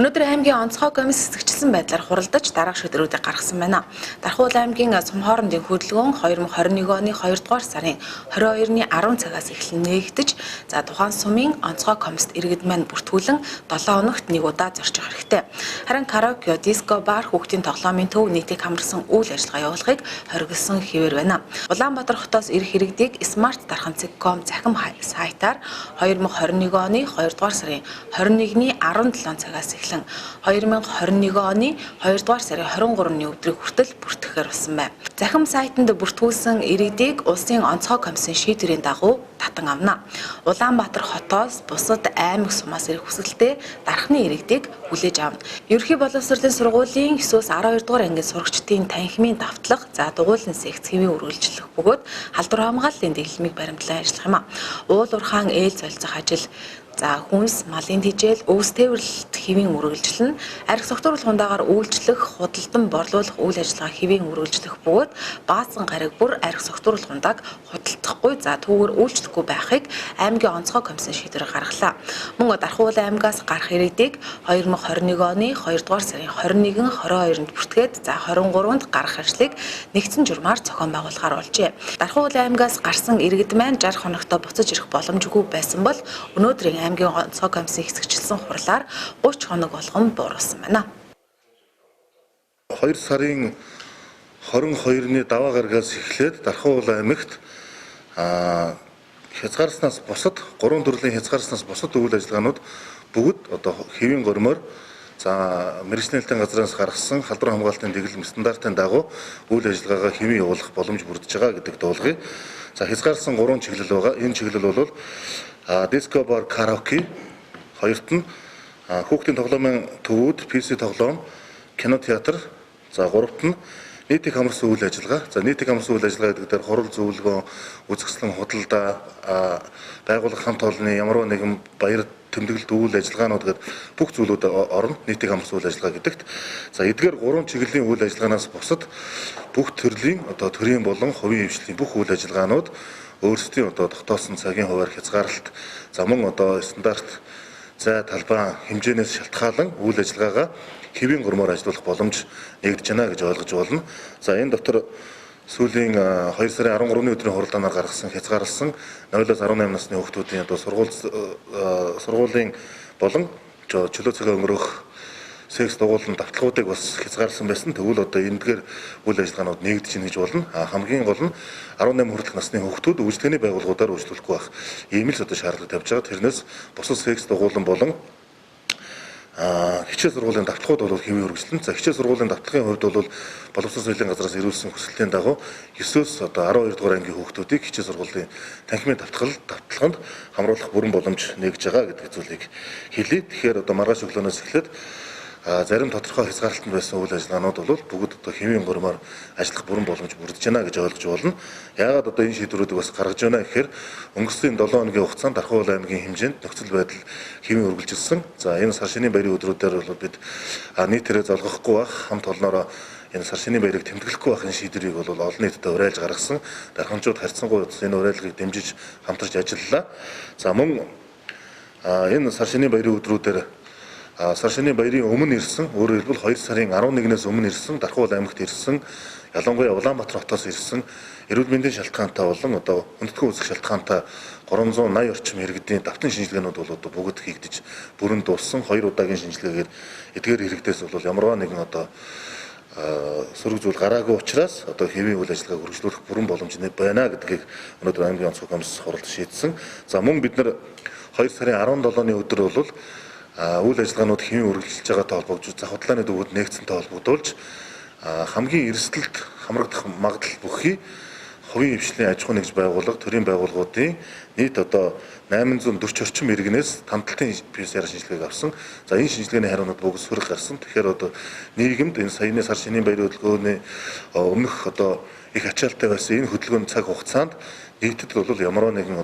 Өнөөдөр аймгийн онцгой комисс хэсэгчилсэн байдлаар хуралдаж дараах шийдвэрүүдийг гаргасан байна. Дархуул аймгийн Сум хоорондын хөдөлгөөн 2021 оны 2 дугаар сарын 22-ны 10 цагаас эхлэн нээгдэж, тухайн сумын онцгой комиссд иргэд маань бүртгүүлэн 7 хоногт нэг удаа зорчих хэрэгтэй. Харин караоке, диско, бар, хүүхдийн тоглоомын төв нийтийг хамарсан үйл ажиллагаа явуулахыг хоригдсон хэвээр байна. Улаанбаатар хотоос ирэх иргэдийг Smart Дархан.com захим сайтаар 2021 оны 2 дугаар сарын 21-ний 17 цагаас эхлэн 2021 оны 2 дугаар сарын 23-ны өдрийг хүртэл бүртгэхээр болсон байна. Захим сайтанд бүртгүүлсэн иргэдийг улсын онцгой комиссийн шийдвэрийн дагуу татан авна. Улаанбаатар хотоос бусад аймаг сумаас ирэх хүсэлтэд дархны иргэдийг хүлээж авна. Ерөнхий боловсролын сургуулийн 9-өөс 12 дугаар ангийн сурагчдын танхимын давтлага, дугуйлан секц хэвийн үргэлжлэх бөгөөд халдвар хамгааллын дэглэмийг баримтлан ажиллах юм. Уул уурхаан ээл золицох ажил, хүнс, малын тэжээл, өвс тээвэрлэлт хэвийн үргэлжлэн, арх согтууруулах ундаагаар үйлчлэх, худалдан борлуулах үйл ажиллагаа хэвийн үргэлжлэх бөгөөд баасан гариг бүр арх согтууруулах ундааг худалдахгүй, түүгээр үйлчлэхгүй байхыг аймгийн онцгой комиссийн шийдвэр гаргалаа. Мөн Дархуул аймгаас гарах иргэдийг 2021 оны 2 дугаар сарын 21-22-нд бүртгээд 23-нд гарах ажлыг нэгдсэн журмаар зохион байгуулахаар болжээ. Дархуул аймгаас гарсан иргэд маань 60 хоногтой буцаж ирэх боломжгүй байсан бол өнөөдрийн аймгийн онцгой комиссийн хэсэгчилсэн хурлаар 30 хоног болгон бууруулсан байна. 2 сарын 22-ны даваа гарагаас эхлээд Дархуул аймагт хязгаарснаас бусад 3 төрлийн хязгаарснаас бусад үйл ажиллагаанууд бүгд хэвийн гормоор мэргэжлийн газраас гаргасан халдвар хамгаалтын дэглэм стандартын дагуу үйл ажиллагаагаа хэвийн явуулах боломж бүрдэж байгаа гэдэг дуулгыг. Хязгаарсан 3 чиглэл байгаа. Энэ чиглэл бол диско, бар, караоке, хоёрт нь хүүхдийн тоглоомын төвүүд, PC тоглоом, кино театр, гуравт нь нийтийг хамарсан үйл ажиллагаа. Нийтийг хамарсан үйл ажиллагаа гэдэг дээр хурал зөвлөгөө, үзэсгэлэн худалдаа, байгууллага хамт олонны ямар нэгэн баяр тэмдэглэлт үйл ажиллагаанууд гэдэг бүх зүйлүүд орно нийтийг хамарсан үйл ажиллагаа гэдэгт. Эдгээр 3 чиглэлийн үйл ажиллагаанаас бусад бүх төрлийн төрийн болон хувийн хвшлийн бүх үйл ажиллагаанууд өөрсдийн тогтоосон цагийн хуваар хязгаарлалт, мөн стандарт зай талбай хэмжээнээс шалтгаалan үйл ажиллагаагаа хэвийн гормоор ажиллуулах боломж нэгдэж байна гэж ойлгож болно. Энэ дотор сүүлийн 2 сарын 13-ны өдрийн хуралдаанаар гаргасан хязгаарласан 0-18 насны хүүхдүүдийн сургуулийн болон чөлөө цагаа өнгөрөх секс дугуйлан давтлагуудыг бас хязгаарласан байсан. Тэгвэл эндгээр үйл ажиллагаанууд нэгдэж ийн гэж болно. Хамгийн гол нь 18 хүртэлх насны хүүхдүүд үйлчлэгээний байгууллагуудаар үйлчлүүлэхгүй байх. Ийм л шаардлага тавьж байгаа. Тэрнээс бусад секс дугуйлан болон хичээл сургуулийн давтлагууд бол хэвийн үргэлжлэн. Хичээл сургуулийн давтлагын хувьд бол боловсрол соёлын газраас ирүүлсэн хүсэлтийн дагуу 9-өөс 12 дугаар ангийн хүүхдүүдийг хичээл сургуулийн танхимын давтлаганд хамруулах бүрэн боломж нэгж байгаа гэдэг зүйлийг хэлье. Тэгэхээр маргааш өглөөнөөс эхлээд зарим тодорхой хязгаарлалтанд байсан үйл ажиллагаанууд бол бүгд хэвийн гормоор ажиллах бүрэн боломж бүрдэж байна гэж ойлгож болно. Яагаад энэ шийдвэрүүдийг бас гаргаж байна гэхээр өнгөрсний 7 хоногийн хугацаанд Дархуул аймгийн хэмжээнд нөхцөл байдал хэвийн үргэлжилсэн. Энэ сар шинийн баярын өдрүүдээр бол бид нийтээрээ залгахгүй байх, хамт олноороо энэ сар шинийн баярыг тэмдэглэхгүй байхын шийдвэрийг бол олон нийтэд уриалж гаргасан. Дархамжууд харьцангуй энэ уриалгыг дэмжиж хамтарч ажиллалаа. Мөн энэ сар шинийн баярын өдрүүдээр сар шинийн баярын өмнө ирсэн, өөрөөр хэлбэл 2 сарын 11-ээс өмнө ирсэн, Дархуул аймагт ирсэн, ялангуяа Улаанбаатар хотоос ирсэн эрүүл мэндийн шалтгаантай болон хүндэтгэн үүсэх шалтгаантай 380 орчим иргэдийн давтан шинжилгээнүүд бол бүгд хийгдэж бүрэн дууссан. 2 удаагийн шинжилгээгээр эдгээр иргэдээс бол ямар нэгэн сөрөг зүйл гараагүй учраас хэвийн үйл ажиллагааг үргэлжлүүлэх бүрэн боломж байна гэдгийг өнөөдөр аймгийн онцгой комисс хуралд шийдсэн. Мөн бид нар 2 сарын 17-ны өдөр бол үйл ажиллагаанууд хэвийн үргэлжилж байгаатай холбогдож худлааны дөвөд нэгдсэнтэй холбогдуулж хамгийн эрсдэлд хамрагдах магадлал бүхий хувийн хвшлийн аж ахуй нэгж байгууллага, төрийн байгууллагуудын нийт 840 орчим иргэнээс танталтын PCR шинжилгээг авсан. Энэ шинжилгээний хариунууд бүгд сөрөг гарсан. Тэгэхээр нийгэмд энэ саяны сар шинийн баярын хөтөлбөрийн өмнөх их ачаалттай байсан энэ хөтөлбөрийн цаг хугацаанд нийтэд бол ямар нэгэн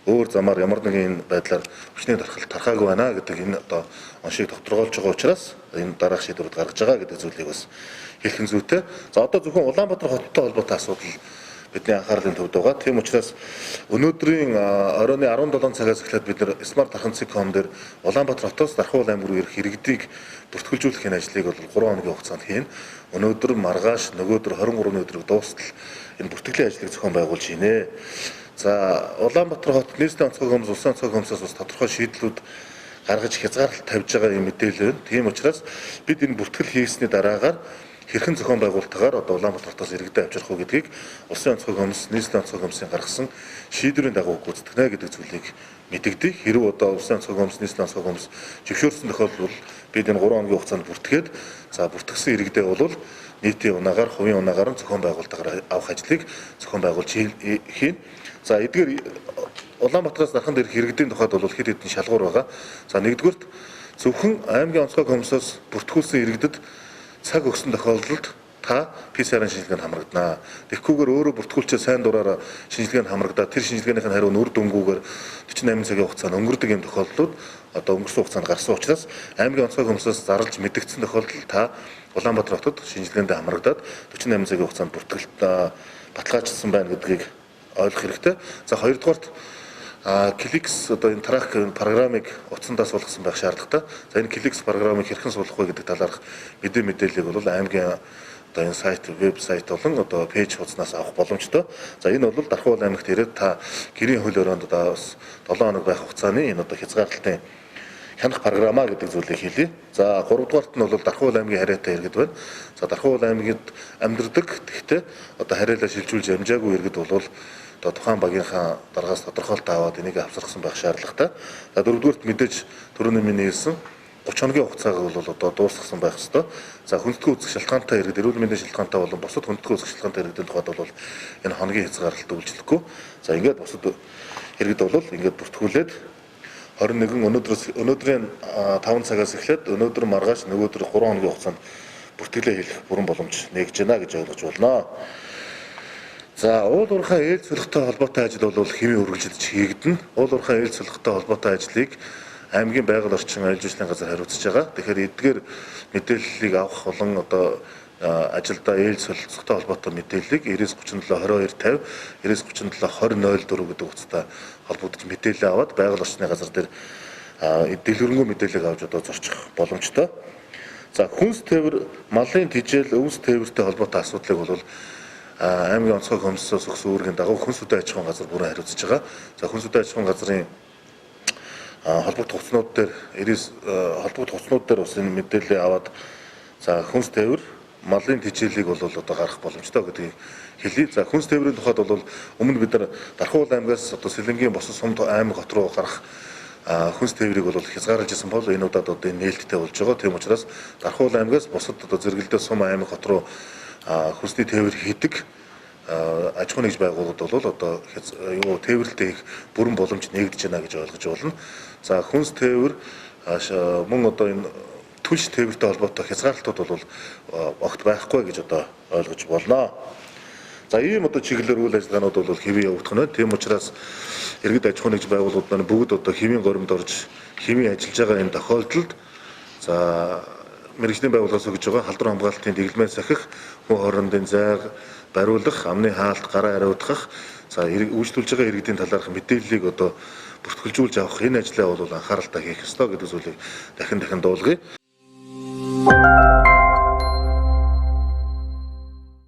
өөр замаар ямар нэгэн байдлаар хүчний дархал тархаагүй байна гэдэг энэ оншийг тодорхойлж байгаа учраас энэ дараах шийдвэрүүд гаргаж байгаа гэдэг зүйлийг бас хэлэх нь зүйтэй. Зөвхөн Улаанбаатар хоттой холбоотой асуудал бидний анхаарлын төвд байгаа. Тийм учраас өнөөдрийн оройн 17 цагаас эхлээд бид нэр Smart Дархан.com дээр Улаанбаатар хотоос Дархан аймаг руу ирэх иргэдийг бүртгүүлжүүлэх энэ ажлыг бол 3 хоногийн хугацаанд хийн. Өнөөдөр маргааш нөгөөдөр 23 өдрийг дуустал энэ бүртгэлийн ажлыг зохион байгуулж хийнэ. За Улаанбаатар хот нийслэлийн онцгой хөмс, улсын онцгой хөмсөөс бас тодорхой шийдлүүд гаргаж хязгаарлалт тавьж байгаа юм мэдээлэл байна. Тийм учраас бид энэ бүртгэл хийсний дараагаар хэрхэн зохион байгуулалтаар одоо Улаанбаатар хотоос иргэдэд авчрах уу гэдгийг улсын онцгой хөмс, нийслэлийн онцгой хөмсийн гаргасан шийдвэрийн дагуу гүйцэтгэнэ гэдэг зүйлийг мэдэгдээ. Хэрв одоо улсын онцгой хөмс, нийслэлийн онцгой хөмс зөвшөөрсөн тохиолдолд бид энэ 3 хоногийн хугацаанд бүртгээд бүртгэсэн иргэдэд бол нийтийн унаагаар, хувийн унаагаар нь зохион байгуулалтаар авах ажлыг зохион байгуулж хийн. За эдгээр Улаанбаатараас Дархан дээрх иргэдийн тухайд бол хэд хэдэн шалгуур байгаа. За нэгдүгürt зөвхөн аймгийн онцгой хөмсөөс бүртгүүлсэн иргэдэд цаг өгсөн тохиолдолд та PCR-ын шинжилгээнд хамрагдана. Тэгэхгүйгээр өөрөө бүртгүүлчээ сайн дураараа шинжилгээнд хамрагдаад тэр шинжилгээнийхэн хариу нь үр дүнгүйгээр 48 цагийн хугацаанд өнгөрдөг юм тохиолдлууд одоо өнгөрсөн хугацаанд гарсан учраас аймгийн онцгой хөмсөөс зарлж мэдэгдсэн тохиолдолд та Улаанбаатар хотод шинжилгээнд хамрагдаад 48 цагийн хугацаанд бүртгэлт баталгаажсан байна гэдгийг ойлгох хэрэгтэй. За хоёрдугаарт Кликс одоо энэ трак программыг утсандаа суулгасан байх шаардлагатай. За энэ Кликс программыг хэрхэн суулгах вэ гэдэг талаарх мэдээллийг бол аймгийн одоо энэ сайт, вебсайт болон одоо пэйж хуудаснаас авах боломжтой. За энэ бол Дархан аймагт ирээд та гэрийн хууль өрөөнд одоо 7 хоног байх хугацааны энэ одоо хязгаарлалтын хянах программа гэдэг зүйлийг хэлье. За 3 дугаарт нь бол Дархан аймгийн харьяатай иргэд байна. За Дархан аймагт амьдардаг гэхдээ одоо харьяалаа шилжүүлж амжаагүй иргэд бол одоо тухайн багийнхаа дараагаас тодорхойлолт аваад энийг авсарсан байх шаардлагатай. За дөрөвдүгürt мэдээж түрүүний миний хэлсэн 30 хоногийн хугацааг бол одоо дуусгасан байх ёстой. За хүндэтгэл үүсгэх шалтгаантай иргэд, эрүүл мэндийн шалтгаантай болон бусад хүндэтгэл үүсгэх шалтгаантай иргэдийн тухайд бол энэ хоногийн хязгаарлалт үйлчлэхгүй. За ингээд бусад иргэд бол ингээд бүртгүүлээд 21 өнөөдрийн 5 цагаас эхлээд өнөөдөр маргааш нөгөөдөр 3 хоногийн хугацаанд бүртгэлээ хийх бүрэн боломж нэгж байна гэж ойлгож байна. За уул уурхай ээлж солихтой холбоотой ажил бол хэвийн үргэлжилж хийгдэнэ. Уул уурхай ээлж солихтой холбоотой ажлыг аймгийн байгаль орчин аюулгүй байдлын газар хариуцж байгаа. Тэгэхээр эдгээр мэдээллийг авах болон одоо ажилдаа ээлж солилцохтой холбоотой мэдээллийг 9937 2250 9937 2004 гэдэг утастай холбогдож мэдээлэл аваад байгаль орчны газар дээр дэлгэрэнгүй мэдээлэл авч одоо зорчих боломжтой. За хүнс тээвэр, малын тижэл, өвс тээвэртэй холбоотой асуудлыг бол аймгийн онцгой хөмсөөс өгсөн үүргийн дагуу хүнс үдэ аж ахуйн газар бүрэн хариуцж байгаа. За хүнс үдэ аж ахуйн газрын холбогдох хуцнууд дээр холбогдох хуцнууд дээр бас энэ мэдээлэл аваад за хүнс тээвэр, малын тижээлийг бол одоо гаргах боломжтой гэдгийг хэлье. За хүнс тээврийн тухайд бол өмнө бид нар Дархан аймагаас одоо Сэлэнгийн босод сумд аймаг хот руу гарах хүнс тээврийг бол хязгаарлаж исэн бол энэ удаад одоо нээлттэй болж байгаа. Тийм учраас Дархан аймагаас босод одоо зэрэгэлдээ сум аймаг хот руу хүнсний тээвэр хийдэг аж ахуйн нэгж байгууллагууд бол одоо тээвэрлэлтэй их бүрэн боломж нэгдэж байна гэж ойлгож байна. За хүнс тээвэр мөн одоо энэ түлш тээвэртэй холбоотой хязгаарлалтууд бол огт байхгүй гэж одоо ойлгож байна. За ийм одоо чиглэлээр үйл ажиллагаанууд бол хэвээ явагдах нь. Тийм учраас иргэд аж ахуйн нэгж байгууллагууд маань бүгд одоо хэвийн горимд орж хэвийн ажиллаж байгаа энэ тохиолдолд за мэргэжлийн байгууллагаас өгж байгаа халдвар хамгаалтын дэглэмээ сахих, хүн хоорондын зайг бариулах, амны хаалт, гараа ариутгах, за үйлчлүүлж байгаа иргэдийн талаарх мэдээллийг одоо бүртгэлжүүлж авах энэ ажлаа бол анхааралтай хийх ёстой гэдэг зүйлийг дахин дуулгая.